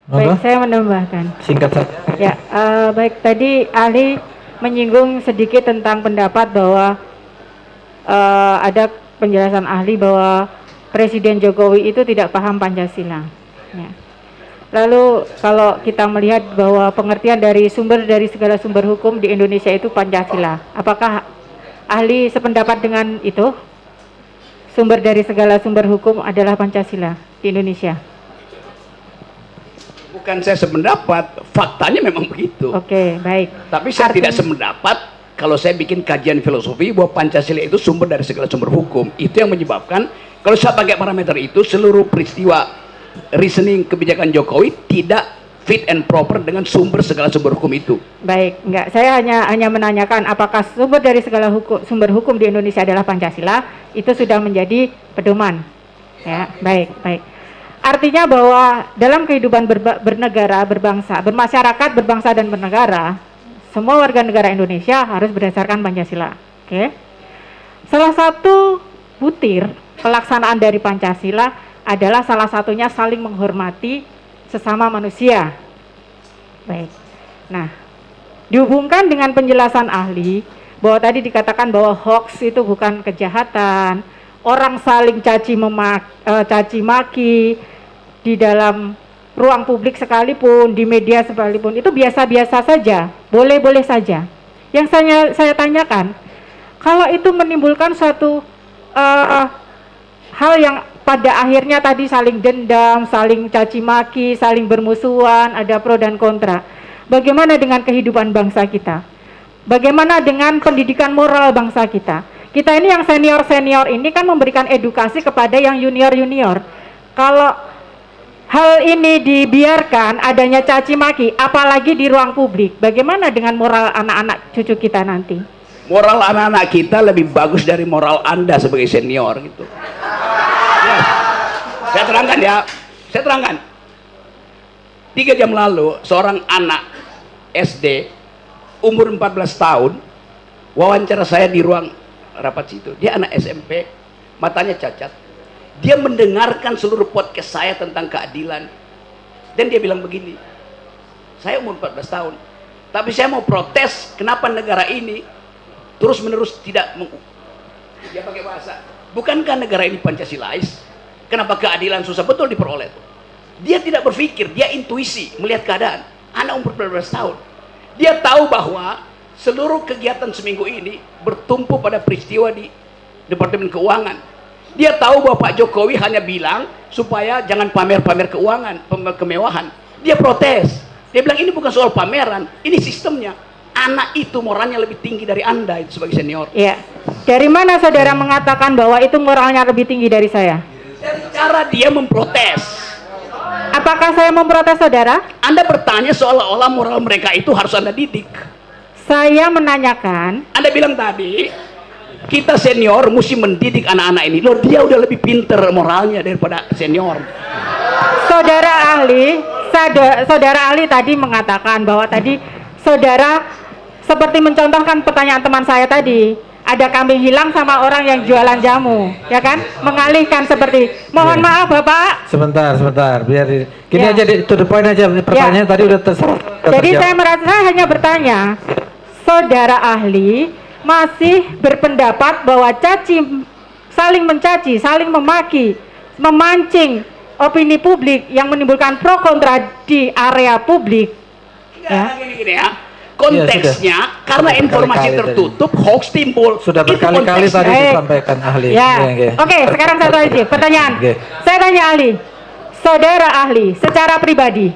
Baik, saya menambahkan. Singkat saja. Ya, baik, tadi ahli menyinggung sedikit tentang pendapat bahwa ada penjelasan ahli bahwa Presiden Jokowi itu tidak paham Pancasila. Ya. Lalu kalau kita melihat bahwa pengertian dari segala sumber hukum di Indonesia itu Pancasila, apakah ahli sependapat dengan itu? Sumber dari segala sumber hukum adalah Pancasila di Indonesia. Bukan saya sependapat, faktanya memang begitu. Oke, baik. Tapi saya tidak sependapat kalau saya bikin kajian filosofi bahwa Pancasila itu sumber dari segala sumber hukum. Itu yang menyebabkan kalau saya pakai parameter itu, seluruh peristiwa reasoning kebijakan Jokowi tidak fit and proper dengan segala sumber hukum itu. Baik, enggak. Saya hanya menanyakan apakah sumber dari segala sumber hukum di Indonesia adalah Pancasila, itu sudah menjadi pedoman. Ya, baik, baik. Artinya bahwa dalam kehidupan bernegara, berbangsa, bermasyarakat, berbangsa dan bernegara, semua warga negara Indonesia harus berdasarkan Pancasila. Oke. Salah satu butir pelaksanaan dari Pancasila adalah salah satunya saling menghormati sesama manusia. Baik. Nah, dihubungkan dengan penjelasan ahli bahwa tadi dikatakan bahwa hoax itu bukan kejahatan, orang saling caci maki di dalam ruang publik sekalipun, di media sekalipun, itu biasa-biasa saja, boleh-boleh saja. Yang saya tanyakan, kalau itu menimbulkan suatu hal yang pada akhirnya tadi saling dendam, saling caci maki, saling bermusuhan, ada pro dan kontra. Bagaimana dengan kehidupan bangsa kita? Bagaimana dengan pendidikan moral bangsa kita? Kita ini yang senior-senior ini kan memberikan edukasi kepada yang junior-junior. Kalau hal ini dibiarkan adanya caci maki, apalagi di ruang publik, bagaimana dengan moral anak-anak cucu kita nanti? Moral anak-anak kita lebih bagus dari moral Anda sebagai senior gitu. Ya. Saya terangkan ya, saya terangkan. 3 jam lalu seorang anak SD umur 14 tahun wawancara saya di ruang rapat situ. Dia anak SMP, matanya cacat. Dia mendengarkan seluruh podcast saya tentang keadilan. Dan dia bilang begini, saya umur 14 tahun, tapi saya mau protes kenapa negara ini terus menerus tidak dia pakai bahasa, bukankah negara ini Pancasilais? Kenapa keadilan susah betul diperoleh? Dia tidak berpikir, dia intuisi melihat keadaan. Anak umur 14 tahun, dia tahu bahwa seluruh kegiatan seminggu ini bertumpu pada peristiwa di Departemen Keuangan. Dia tahu bahwa Pak Jokowi hanya bilang supaya jangan pamer-pamer keuangan, kemewahan. Dia protes. Dia bilang ini bukan soal pameran, ini sistemnya. Anak itu moralnya lebih tinggi dari Anda itu sebagai senior. Iya. Dari mana saudara mengatakan bahwa itu moralnya lebih tinggi dari saya? Dari cara dia memprotes. Apakah saya memprotes saudara? Anda bertanya seolah-olah moral mereka itu harus Anda didik. Saya menanyakan. Anda bilang tadi, kita senior mesti mendidik anak-anak ini. Loh, dia udah lebih pinter moralnya daripada senior. Saudara ahli tadi mengatakan bahwa tadi saudara seperti mencontohkan pertanyaan teman saya tadi, ada kambing hilang sama orang yang jualan jamu, ya kan? Mengalihkan seperti, mohon maaf Bapak. Sebentar, biar gini Ya. aja, to the point aja. Pertanyaan tadi udah terserah. Jadi saya hanya bertanya, saudara ahli masih berpendapat bahwa saling mencaci, saling memaki, memancing opini publik yang menimbulkan pro kontra di area publik. Ya. Gini ya, konteksnya Ya, karena sudah informasi berkali-kali tertutup, hoax timbul. Sudah Itu berkali-kali konteksnya. tadi disampaikan ahli. Ya. Oke. Oke, sekarang satu lagi pertanyaan. Oke. Saya tanya ahli, saudara ahli, secara pribadi,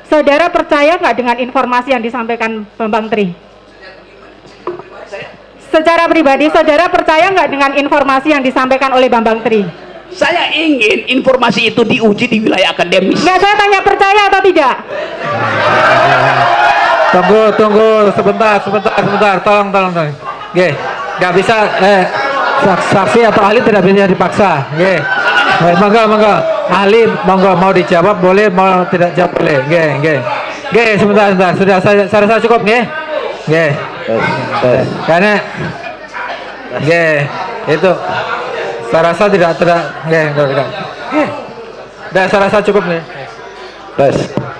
saudara percaya nggak dengan informasi yang disampaikan Bambang Tri? Secara pribadi, saudara percaya nggak dengan informasi yang disampaikan oleh Bambang Tri? Saya ingin informasi itu diuji di wilayah akademis. Nggak, saya tanya percaya atau tidak? Tunggu sebentar. Tolong. Oke. Nggak bisa saksi atau ahli tidak bisa dipaksa. Oke. Monggo. Ahli monggo, mau dijawab boleh, mau tidak jawab boleh. Oke, sebentar. Sudah saya rasa cukup, nggih. Nggih. Karena itu saya rasa tidak. Nggih. Saya rasa cukup nih. Tes.